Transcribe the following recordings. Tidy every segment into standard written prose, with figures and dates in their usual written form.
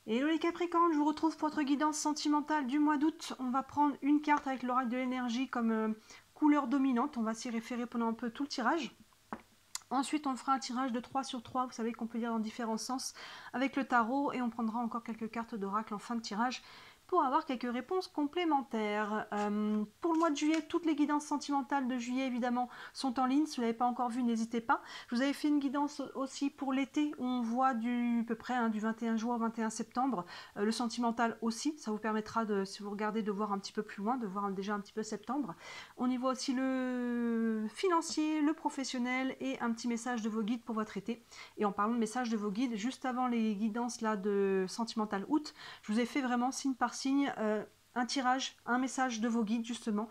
Hello les Capricornes, je vous retrouve pour votre guidance sentimentale du mois d'août. On va prendre une carte avec l'oracle de l'énergie comme couleur dominante. On va s'y référer pendant un peu tout le tirage. Ensuite, on fera un tirage de 3 sur 3. Vous savez qu'on peut lire dans différents sens avec le tarot. Et on prendra encore quelques cartes d'oracle en fin de tirage pour avoir quelques réponses complémentaires. Pour le mois de juillet, toutes les guidances sentimentales de juillet, évidemment, sont en ligne. Si vous ne l'avez pas encore vu, n'hésitez pas. Je vous avais fait une guidance aussi pour l'été, où on voit à peu près du 21 juin au 21 septembre. Le sentimental aussi, ça vous permettra, si vous regardez, de voir un petit peu plus loin, de voir déjà un petit peu septembre. On y voit aussi le financier, le professionnel et un petit message de vos guides pour votre été. Et en parlant de message de vos guides, juste avant les guidances là de sentimental août, je vous ai fait vraiment signe par signe un tirage, un message de vos guides justement.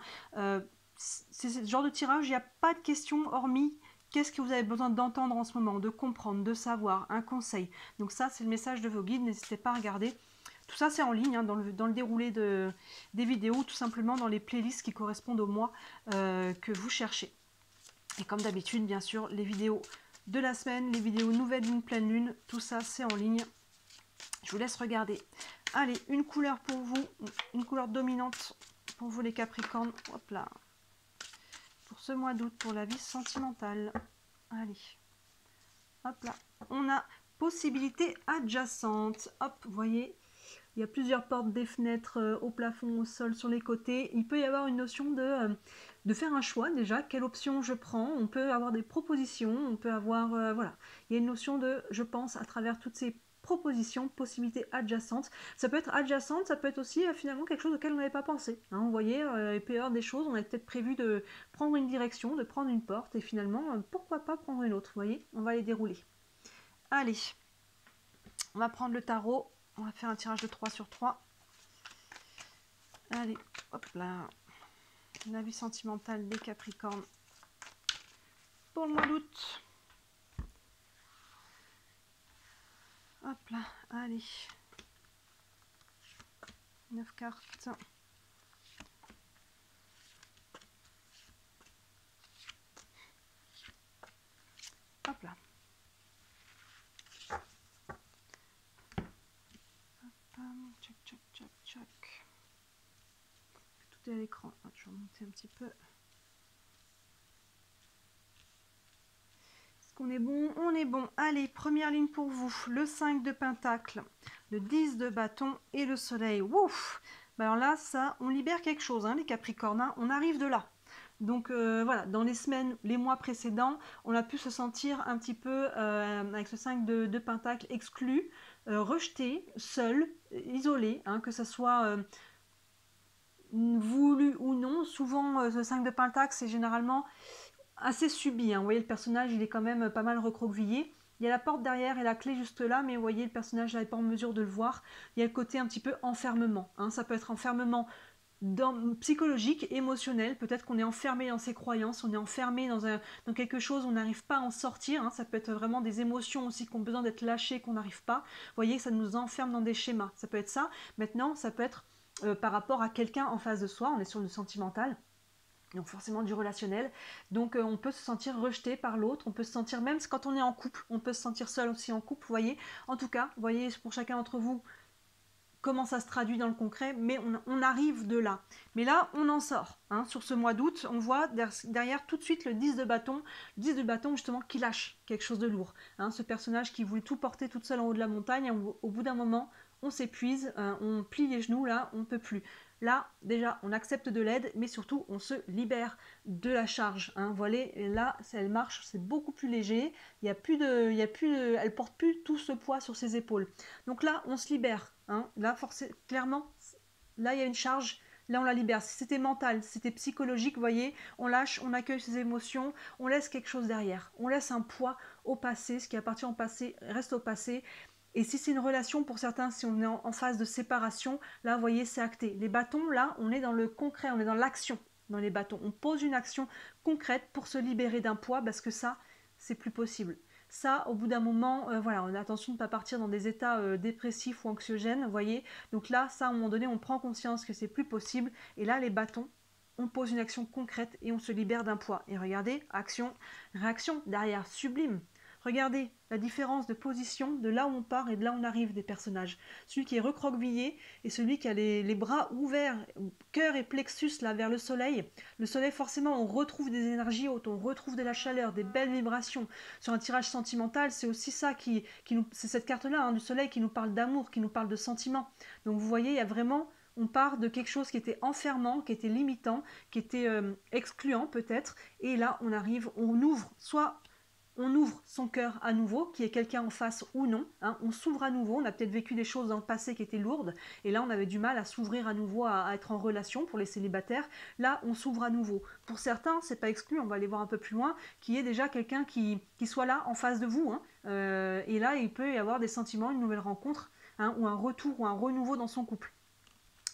C'est ce genre de tirage, il n'y a pas de question hormis qu'est-ce que vous avez besoin d'entendre en ce moment, de comprendre, de savoir, un conseil. Donc ça, c'est le message de vos guides, n'hésitez pas à regarder. Tout ça, c'est en ligne, hein, dans le déroulé des vidéos, tout simplement dans les playlists qui correspondent au mois que vous cherchez. Et comme d'habitude, bien sûr, les vidéos de la semaine, les vidéos nouvelles d'une pleine lune, tout ça, c'est en ligne. Je vous laisse regarder. Allez, une couleur pour vous, une couleur dominante pour vous les Capricornes. Hop là. Pour ce mois d'août, pour la vie sentimentale. Allez. Hop là. On a possibilité adjacente. Hop, vous voyez, il y a plusieurs portes, des fenêtres au plafond, au sol, sur les côtés. Il peut y avoir une notion de faire un choix déjà. Quelle option je prends? On peut avoir des propositions. On peut avoir... voilà. Il y a une notion de, je pense, à travers toutes ces propositions, possibilités adjacentes. Ça peut être adjacente, ça peut être aussi finalement quelque chose auquel on n'avait pas pensé. Hein, vous voyez, il peut y avoir des choses, on avait peut-être prévu de prendre une direction, de prendre une porte, et finalement, pourquoi pas prendre une autre? Vous voyez, on va les dérouler. Allez, on va prendre le tarot. On va faire un tirage de 3 sur 3. Allez, hop là. La vie sentimentale des Capricornes pour le mois d'août. Hop là, allez. 9 cartes. Hop là. Tchac, tchac, tchac, tchac. Tout est à l'écran. Je vais remonter un petit peu. Est-ce qu'on est bon? On est bon. Allez, première ligne pour vous. Le 5 de pentacle, le 10 de bâton et le soleil. Ouf! Alors là, ça, on libère quelque chose, hein, les Capricornes. Hein, on arrive de là. Donc voilà, dans les semaines, les mois précédents, on a pu se sentir un petit peu, avec ce 5 de pentacle, exclu, rejeté, seul, isolé, hein, que ce soit voulu ou non. Souvent, ce 5 de pentacle, c'est généralement assez subi. Hein. Vous voyez, le personnage, il est quand même pas mal recroquevillé. Il y a la porte derrière et la clé juste là, mais vous voyez, le personnage n'est pas en mesure de le voir. Il y a le côté un petit peu enfermement. Hein. Ça peut être enfermement psychologique, émotionnel. Peut-être qu'on est enfermé dans ses croyances, on est enfermé dans quelque chose, on n'arrive pas à en sortir. Hein. Ça peut être vraiment des émotions aussi qui ont besoin d'être lâchées, qu'on n'arrive pas. Vous voyez, ça nous enferme dans des schémas. Ça peut être ça. Maintenant, ça peut être par rapport à quelqu'un en face de soi. On est sur le sentimental. Donc forcément du relationnel. Donc on peut se sentir rejeté par l'autre, on peut se sentir, même quand on est en couple, on peut se sentir seul aussi en couple, vous voyez. En tout cas, vous voyez pour chacun d'entre vous comment ça se traduit dans le concret, mais on arrive de là. Mais là, on en sort. Hein. Sur ce mois d'août, on voit derrière tout de suite le 10 de bâton, le 10 de bâton justement qui lâche quelque chose de lourd. Hein. Ce personnage qui voulait tout porter toute seule en haut de la montagne, au bout d'un moment, on s'épuise, on plie les genoux, là, on ne peut plus. Là, déjà, on accepte de l'aide, mais surtout, on se libère de la charge. Hein. Voilà, et là, elle marche, c'est beaucoup plus léger. Elle porte plus tout ce poids sur ses épaules. Donc là, on se libère. Hein. Là, clairement, là, il y a une charge. Là, on la libère. Si c'était mental, si c'était psychologique, vous voyez, on lâche, on accueille ses émotions, on laisse quelque chose derrière. On laisse un poids au passé. Ce qui appartient au passé reste au passé. Et si c'est une relation, pour certains, si on est en phase de séparation, là, vous voyez, c'est acté. Les bâtons, là, on est dans le concret, on est dans l'action dans les bâtons. On pose une action concrète pour se libérer d'un poids parce que ça, c'est plus possible. Ça, au bout d'un moment, voilà, on a attention de ne pas partir dans des états dépressifs ou anxiogènes, vous voyez. Donc là, ça, à un moment donné, on prend conscience que c'est plus possible. Et là, les bâtons, on pose une action concrète et on se libère d'un poids. Et regardez, action, réaction, derrière, sublime. Regardez la différence de position de là où on part et de là où on arrive des personnages. Celui qui est recroquevillé et celui qui a les bras ouverts, cœur et plexus là vers le soleil. Le soleil, forcément, on retrouve des énergies hautes, on retrouve de la chaleur, des belles vibrations. Sur un tirage sentimental, c'est aussi ça c'est cette carte-là, hein, du soleil qui nous parle d'amour, qui nous parle de sentiments. Donc vous voyez, il y a vraiment... On part de quelque chose qui était enfermant, qui était limitant, qui était excluant peut-être, et là on arrive, on ouvre, soit on ouvre son cœur à nouveau, qui est quelqu'un en face ou non, hein, on s'ouvre à nouveau, on a peut-être vécu des choses dans le passé qui étaient lourdes, et là on avait du mal à s'ouvrir à nouveau, à être en relation pour les célibataires, là on s'ouvre à nouveau. Pour certains, c'est pas exclu, on va aller voir un peu plus loin, qui est déjà quelqu'un qui soit là en face de vous, hein, et là il peut y avoir des sentiments, une nouvelle rencontre, hein, ou un retour ou un renouveau dans son couple.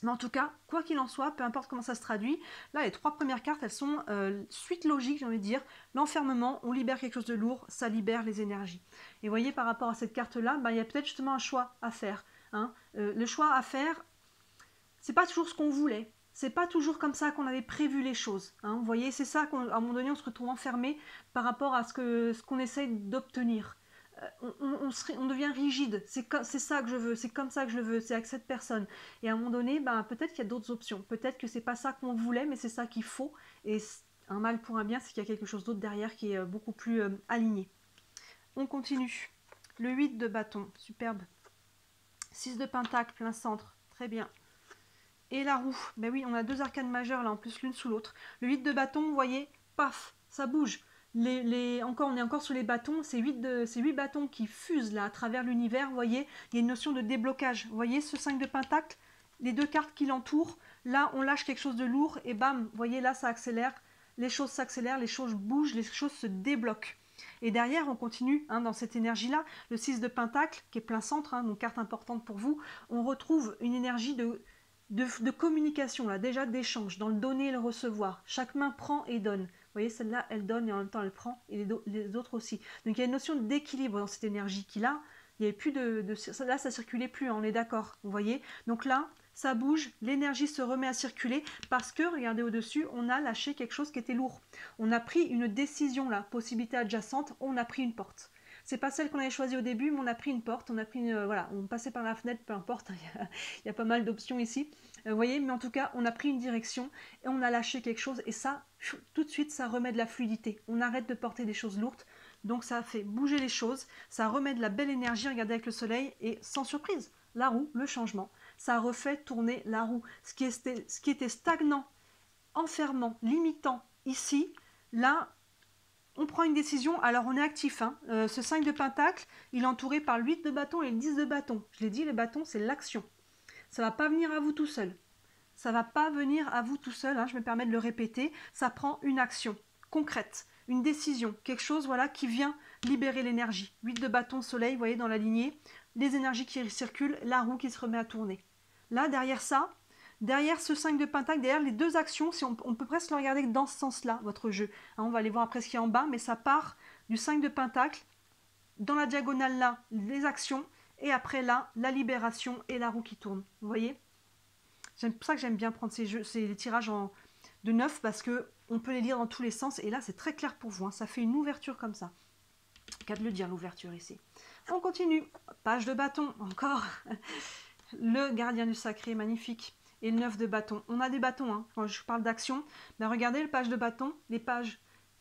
Mais en tout cas, quoi qu'il en soit, peu importe comment ça se traduit, là les 3 premières cartes, elles sont suite logique, j'ai envie de dire. L'enfermement, on libère quelque chose de lourd, ça libère les énergies. Et vous voyez, par rapport à cette carte-là, il y a peut-être justement un choix à faire. Hein. Le choix à faire, c'est pas toujours ce qu'on voulait. C'est pas toujours comme ça qu'on avait prévu les choses. Hein. Vous voyez, c'est ça qu'à un moment donné, on se retrouve enfermé par rapport à ce qu'on essaye d'obtenir. On devient rigide, c'est ça que je veux, c'est comme ça que je le veux, c'est avec cette personne. Et à un moment donné, peut-être qu'il y a d'autres options, peut-être que c'est pas ça qu'on voulait, mais c'est ça qu'il faut. Et un mal pour un bien, c'est qu'il y a quelque chose d'autre derrière qui est beaucoup plus aligné. On continue. Le 8 de bâton, superbe. 6 de pentacle, plein centre, très bien. Et la roue, ben oui, on a 2 arcanes majeures là, en plus l'une sous l'autre. Le 8 de bâton, vous voyez, paf, ça bouge. On est encore sur les bâtons, c'est 8 bâtons qui fusent là à travers l'univers, vous voyez, il y a une notion de déblocage. Vous voyez ce 5 de pentacle, les 2 cartes qui l'entourent, là on lâche quelque chose de lourd et bam, vous voyez là ça accélère, les choses s'accélèrent, les choses bougent, les choses se débloquent. Et derrière on continue hein, dans cette énergie-là, le 6 de pentacle qui est plein centre, hein, donc carte importante pour vous, on retrouve une énergie de communication, là, déjà d'échange, dans le donner et le recevoir. Chaque main prend et donne. Vous voyez, celle-là, elle donne et en même temps elle prend, et les autres aussi. Donc il y a une notion d'équilibre dans cette énergie qui là, il n'y avait plus là, ça circulait plus, hein, on est d'accord, vous voyez. Donc là, ça bouge, l'énergie se remet à circuler parce que, regardez au-dessus, on a lâché quelque chose qui était lourd. On a pris une décision là, possibilité adjacente, on a pris une porte. C'est pas celle qu'on avait choisie au début, mais on a pris une porte, on a pris voilà, on passait par la fenêtre, peu importe, il y a pas mal d'options ici. Vous voyez, mais en tout cas, on a pris une direction et on a lâché quelque chose et ça, tout de suite, ça remet de la fluidité. On arrête de porter des choses lourdes, donc ça fait bouger les choses, ça remet de la belle énergie, regardez avec le soleil et sans surprise, la roue, le changement, ça refait tourner la roue. Ce qui était stagnant, enfermant, limitant ici, là, on prend une décision, alors on est actif. Hein. Ce 5 de pentacle, il est entouré par le 8 de bâton et le 10 de bâton. Je l'ai dit, les bâtons, c'est l'action. Ça ne va pas venir à vous tout seul. Ça ne va pas venir à vous tout seul, hein, je me permets de le répéter. Ça prend une action concrète, une décision, quelque chose voilà, qui vient libérer l'énergie. 8 de bâton, soleil, vous voyez dans la lignée, les énergies qui circulent, la roue qui se remet à tourner. Là, derrière ça, derrière ce 5 de pentacle, derrière les 2 actions, si on peut presque le regarder dans ce sens-là, votre jeu. Hein, on va aller voir après ce qu'il y a en bas, mais ça part du 5 de pentacle, dans la diagonale là, les actions, et après là, la libération et la roue qui tourne. Vous voyez? C'est pour ça que j'aime bien prendre ces tirages de 9, parce qu'on peut les lire dans tous les sens, et là c'est très clair pour vous, hein, ça fait une ouverture comme ça. Qu'à de le dire l'ouverture ici. On continue, page de bâton, encore. Le gardien du sacré, magnifique. Et le 9 de bâton. On a des bâtons, hein. Quand je parle d'action, ben regardez le page de bâton, les pages.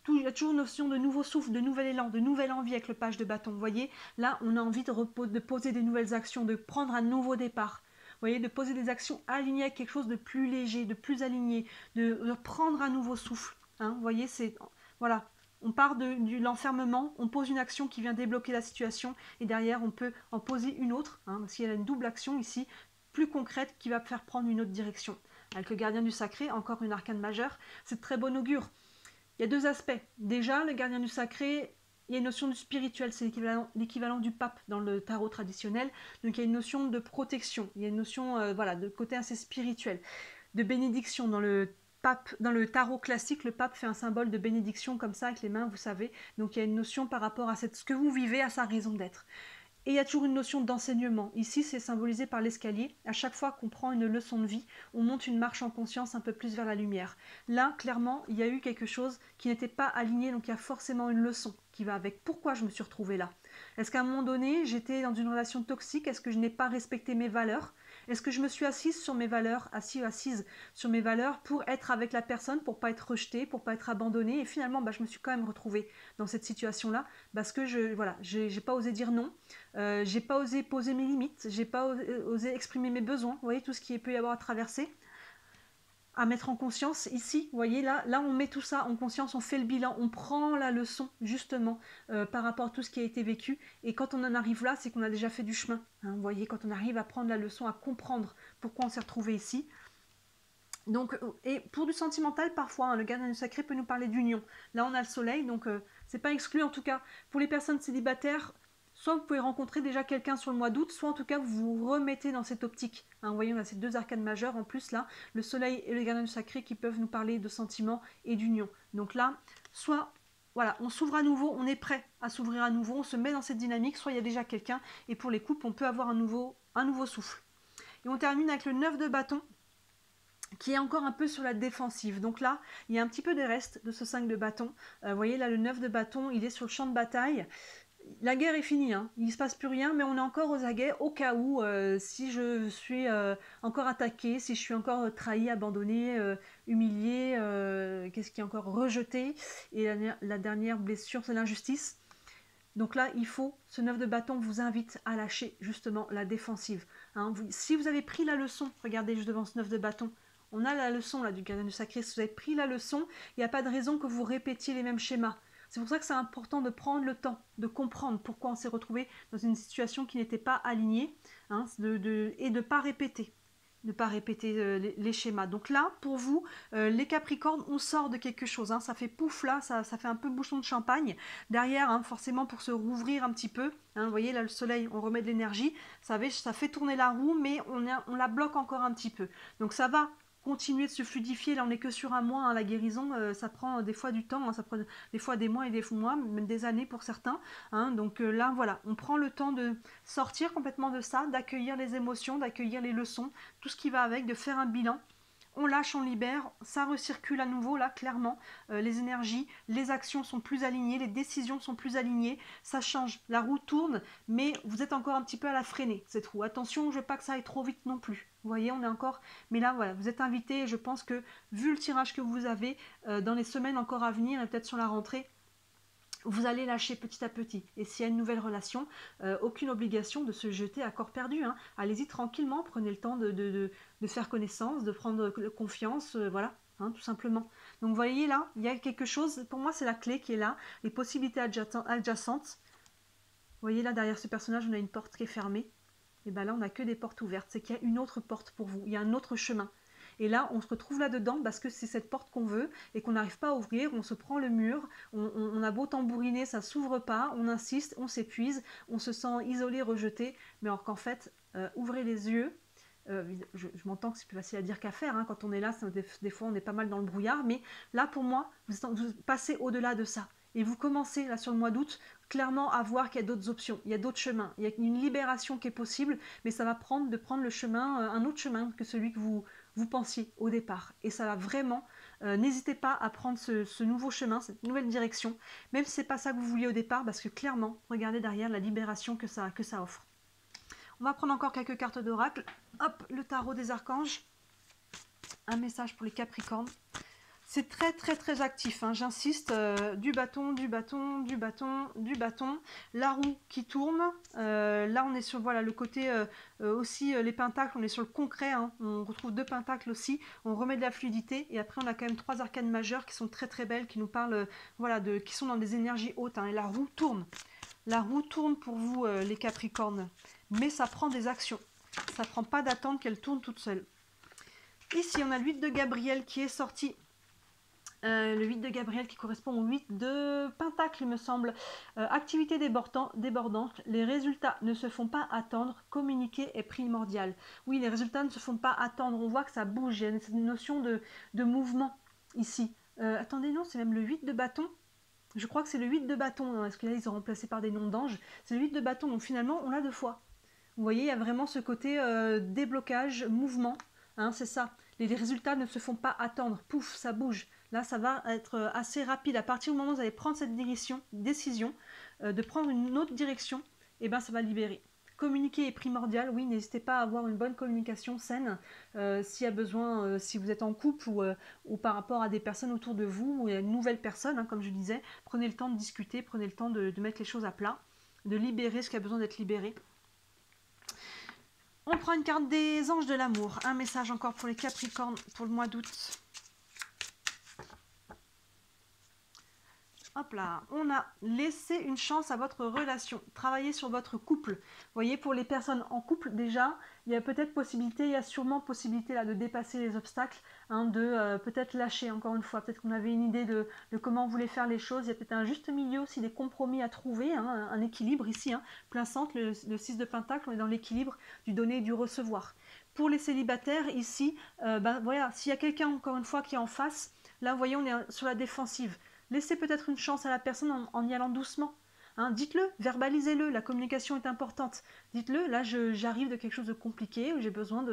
Il y a toujours une notion de nouveau souffle, de nouvel élan, de nouvelle envie avec le page de bâton. Vous voyez, là, on a envie de poser des nouvelles actions, de prendre un nouveau départ. Vous voyez, de poser des actions alignées avec quelque chose de plus léger, de plus aligné, de prendre un nouveau souffle. Hein. Vous voyez, c'est... Voilà. On part de l'enfermement, on pose une action qui vient débloquer la situation, et derrière, on peut en poser une autre, hein, parce qu'il y a une double action ici, plus concrète, qui va faire prendre une autre direction. Avec le gardien du sacré, encore une arcane majeure, c'est de très bon augure. Il y a 2 aspects. Déjà, le gardien du sacré, il y a une notion du spirituel, c'est l'équivalent du pape dans le tarot traditionnel. Donc il y a une notion de protection, il y a une notion voilà, de côté assez spirituel, de bénédiction. Dans le tarot classique, le pape fait un symbole de bénédiction comme ça avec les mains, vous savez. Donc il y a une notion par rapport à ce que vous vivez, à sa raison d'être. Et il y a toujours une notion d'enseignement. Ici, c'est symbolisé par l'escalier. À chaque fois qu'on prend une leçon de vie, on monte une marche en conscience un peu plus vers la lumière. Là, clairement, il y a eu quelque chose qui n'était pas aligné, donc il y a forcément une leçon qui va avec. Pourquoi je me suis retrouvée là? Est-ce qu'à un moment donné, j'étais dans une relation toxique? Est-ce que je n'ai pas respecté mes valeurs? Est-ce que je me suis assise sur mes valeurs, assise sur mes valeurs pour être avec la personne, pour pas être rejetée, pour pas être abandonnée? Et finalement, je me suis quand même retrouvée dans cette situation-là parce que j'ai pas osé dire non, j'ai pas osé poser mes limites, j'ai pas osé exprimer mes besoins. Vous voyez tout ce qui peut y avoir à traverser, à mettre en conscience ici. Vous voyez là on met tout ça en conscience, on fait le bilan, on prend la leçon justement par rapport à tout ce qui a été vécu. Et quand on en arrive là, c'est qu'on a déjà fait du chemin. Hein, vous voyez, quand on arrive à prendre la leçon, à comprendre pourquoi on s'est retrouvé ici. Donc, et pour du sentimental, parfois, hein, le gardien du sacré peut nous parler d'union. Là, on a le soleil, donc c'est pas exclu en tout cas. Pour les personnes célibataires, soit vous pouvez rencontrer déjà quelqu'un sur le mois d'août, soit en tout cas vous vous remettez dans cette optique. Hein, vous voyez, on a ces deux arcanes majeures en plus là, le soleil et le gardien du sacré qui peuvent nous parler de sentiments et d'union. Donc là, soit voilà, on s'ouvre à nouveau, on est prêt à s'ouvrir à nouveau, on se met dans cette dynamique, soit il y a déjà quelqu'un, et pour les couples, on peut avoir un nouveau souffle. Et on termine avec le 9 de bâton, qui est encore un peu sur la défensive. Donc là, il y a un petit peu des restes de ce 5 de bâton. Vous voyez, là, le 9 de bâton, il est sur le champ de bataille. La guerre est finie, hein. Il ne se passe plus rien, mais on est encore aux aguets au cas où, si je suis encore attaquée, si je suis encore trahie, abandonnée, humiliée, qu'est-ce qui est encore rejeté. Et la dernière blessure, c'est l'injustice. Donc là, ce 9 de bâton vous invite à lâcher justement la défensive. Hein, si vous avez pris la leçon, regardez juste devant ce 9 de bâton, on a la leçon là du gardien du sacré. Si vous avez pris la leçon, il n'y a pas de raison que vous répétiez les mêmes schémas. C'est pour ça que c'est important de prendre le temps, de comprendre pourquoi on s'est retrouvé dans une situation qui n'était pas alignée, hein, et de ne pas répéter. Ne pas répéter les schémas. Donc là, pour vous, les Capricornes, on sort de quelque chose. Hein, ça fait pouf là, ça fait un peu bouchon de champagne. Derrière, hein, forcément, pour se rouvrir un petit peu. Hein, vous voyez, là, le soleil, on remet de l'énergie. Ça fait tourner la roue, mais on la bloque encore un petit peu. Donc ça va continuer de se fluidifier. Là, on n'est que sur un mois. Hein, la guérison, ça prend des fois du temps. Hein, ça prend des fois des mois et des mois, même des années pour certains. Hein, donc là, voilà, on prend le temps de sortir complètement de ça, d'accueillir les émotions, d'accueillir les leçons, tout ce qui va avec, de faire un bilan. On lâche, on libère, ça recircule à nouveau, là, clairement, les énergies, les actions sont plus alignées, les décisions sont plus alignées, ça change, la roue tourne, mais vous êtes encore un petit peu à la freiner, cette roue. Attention, je veux pas que ça aille trop vite non plus. Vous voyez, on est encore... Mais là, voilà, vous êtes invité, et je pense que, vu le tirage que vous avez, dans les semaines encore à venir, et peut-être sur la rentrée, vous allez lâcher petit à petit. Et s'il y a une nouvelle relation, aucune obligation de se jeter à corps perdu. Hein. Allez-y tranquillement, prenez le temps de faire connaissance, de prendre confiance, voilà, hein, tout simplement. Donc vous voyez là, il y a quelque chose, pour moi c'est la clé qui est là, les possibilités adjacentes. Vous voyez là, derrière ce personnage, on a une porte qui est fermée. Et bien là, on n'a que des portes ouvertes. C'est qu'il y a une autre porte pour vous, il y a un autre chemin. Et là, on se retrouve là-dedans parce que c'est cette porte qu'on veut et qu'on n'arrive pas à ouvrir, on se prend le mur, on a beau tambouriner, ça ne s'ouvre pas, on insiste, on s'épuise, on se sent isolé, rejeté, mais alors qu'en fait, ouvrez les yeux. Je m'entends que c'est plus facile à dire qu'à faire, hein, quand on est là, des fois on est pas mal dans le brouillard, mais là pour moi, vous passez au-delà de ça. Et vous commencez là sur le mois d'août clairement à voir qu'il y a d'autres options, il y a d'autres chemins, il y a une libération qui est possible, mais ça va prendre le chemin, un autre chemin que celui que vous pensiez au départ. Et ça va vraiment, n'hésitez pas à prendre ce nouveau chemin, cette nouvelle direction, même si ce n'est pas ça que vous vouliez au départ, parce que clairement, regardez derrière la libération que ça offre. On va prendre encore quelques cartes d'oracle. Hop, le tarot des archanges. Un message pour les Capricornes. C'est très très très actif, hein, j'insiste, du bâton, du bâton, du bâton, du bâton, la roue qui tourne, là on est sur voilà, le côté aussi les pentacles, on est sur le concret, hein, on retrouve 2 pentacles aussi, on remet de la fluidité et après on a quand même 3 arcanes majeures qui sont très très belles, qui nous parlent, voilà, qui sont dans des énergies hautes, hein, et la roue tourne pour vous les Capricornes, mais ça prend des actions, ça prend pas d'attendre qu'elle tourne toute seule. Ici on a le 8 de Gabriel qui est sorti. Le 8 de Gabriel qui correspond au 8 de Pentacle, il me semble. Activité débordante, les résultats ne se font pas attendre, communiquer est primordial. Oui, les résultats ne se font pas attendre, on voit que ça bouge, il y a une notion de mouvement ici. Attendez, non, c'est même le 8 de bâton. Je crois que c'est le 8 de bâton, hein, parce que là ils sont remplacés par des noms d'anges. C'est le 8 de bâton, donc finalement on l'a 2 fois. Vous voyez, il y a vraiment ce côté déblocage, mouvement, hein, c'est ça. Les résultats ne se font pas attendre, pouf, ça bouge. Là, ça va être assez rapide. À partir du moment où vous allez prendre cette décision de prendre une autre direction, et ben ça va libérer. Communiquer est primordial, oui, n'hésitez pas à avoir une bonne communication saine s'il y a besoin, si vous êtes en couple ou par rapport à des personnes autour de vous ou à une nouvelle personne, hein, comme je disais, prenez le temps de discuter, prenez le temps de mettre les choses à plat, de libérer ce qui a besoin d'être libéré. On prend une carte des anges de l'amour, un message encore pour les Capricornes pour le mois d'août. Hop là, on a laissé une chance à votre relation, travailler sur votre couple. Vous voyez, pour les personnes en couple, déjà, il y a peut-être possibilité, il y a sûrement possibilité là de dépasser les obstacles, hein, de peut-être lâcher encore une fois. Peut-être qu'on avait une idée de comment on voulait faire les choses. Il y a peut-être un juste milieu aussi, des compromis à trouver, hein, un équilibre ici, hein, plein centre, le 6 de Pentacle, on est dans l'équilibre du donner et du recevoir. Pour les célibataires, ici, voilà, s'il y a quelqu'un encore une fois qui est en face, là, vous voyez, on est sur la défensive. Laissez peut-être une chance à la personne en y allant doucement. Hein, dites-le, verbalisez-le, la communication est importante. Dites-le, là j'arrive de quelque chose de compliqué, où j'ai besoin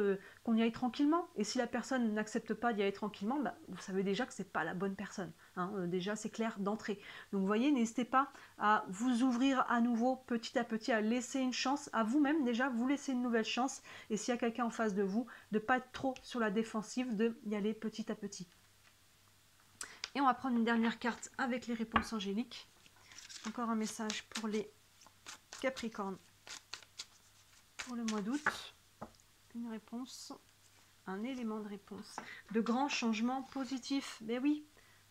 qu'on y aille tranquillement. Et si la personne n'accepte pas d'y aller tranquillement, bah, vous savez déjà que ce n'est pas la bonne personne. Hein, déjà c'est clair d'entrée. Donc vous voyez, n'hésitez pas à vous ouvrir à nouveau petit à petit, à laisser une chance à vous-même déjà, vous laissez une nouvelle chance. Et s'il y a quelqu'un en face de vous, de ne pas être trop sur la défensive, d'y aller petit à petit. Et on va prendre une dernière carte avec les réponses angéliques. Encore un message pour les Capricornes pour le mois d'août. Une réponse, un élément de réponse. De grands changements positifs. Ben oui,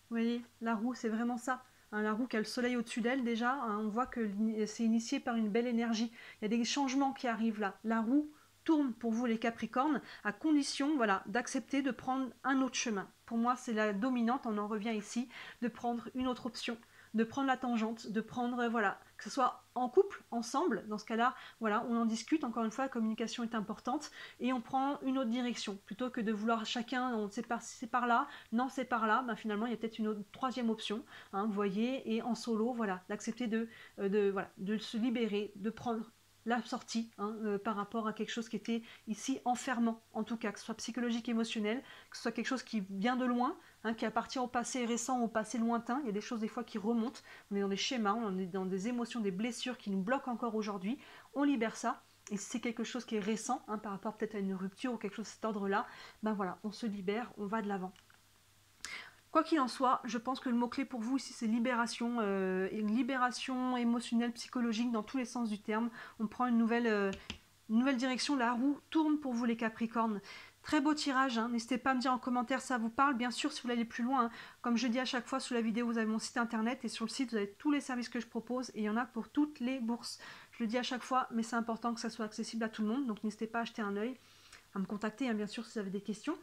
vous voyez, la roue, c'est vraiment ça. Hein, la roue qui a le soleil au-dessus d'elle déjà, hein, on voit que c'est initié par une belle énergie. Il y a des changements qui arrivent là. La roue tourne pour vous les Capricornes, à condition voilà, d'accepter de prendre un autre chemin. Pour moi, c'est la dominante, on en revient ici, de prendre une autre option, de prendre la tangente, de prendre, voilà, que ce soit en couple, ensemble, dans ce cas-là, voilà, on en discute, encore une fois, la communication est importante, et on prend une autre direction, plutôt que de vouloir chacun, on sait pas si c'est par là, non c'est par là, ben finalement il y a peut-être une troisième option, hein, vous voyez, et en solo, voilà, d'accepter voilà, de se libérer, de prendre la sortie hein, par rapport à quelque chose qui était ici enfermant, en tout cas, que ce soit psychologique, émotionnel, que ce soit quelque chose qui vient de loin, hein, qui appartient au passé récent, au passé lointain. Il y a des choses des fois qui remontent, on est dans des schémas, on est dans des émotions, des blessures qui nous bloquent encore aujourd'hui, on libère ça. Et si c'est quelque chose qui est récent, hein, par rapport peut-être à une rupture ou quelque chose de cet ordre-là, ben voilà, on se libère, on va de l'avant. Quoi qu'il en soit, je pense que le mot-clé pour vous ici, c'est libération, une libération émotionnelle, psychologique, dans tous les sens du terme. On prend une nouvelle direction, la roue tourne pour vous les Capricornes. Très beau tirage, hein. N'hésitez pas à me dire en commentaire si ça vous parle. Bien sûr, si vous voulez aller plus loin, hein, comme je dis à chaque fois sous la vidéo, vous avez mon site internet et sur le site, vous avez tous les services que je propose et il y en a pour toutes les bourses. Je le dis à chaque fois, mais c'est important que ça soit accessible à tout le monde, donc n'hésitez pas à jeter un œil, à me contacter, hein, bien sûr, si vous avez des questions.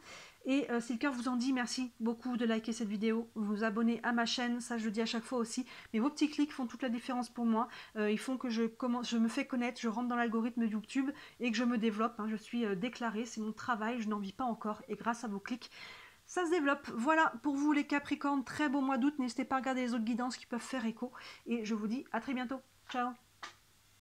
Et si le cœur vous en dit, merci beaucoup de liker cette vidéo, vous abonner à ma chaîne, ça je le dis à chaque fois aussi. Mais vos petits clics font toute la différence pour moi. Ils font que je me fais connaître, je rentre dans l'algorithme de YouTube et que je me développe. Hein, je suis déclarée, c'est mon travail, je n'en vis pas encore. Et grâce à vos clics, ça se développe. Voilà pour vous les Capricornes, très beau mois d'août. N'hésitez pas à regarder les autres guidances qui peuvent faire écho. Et je vous dis à très bientôt. Ciao!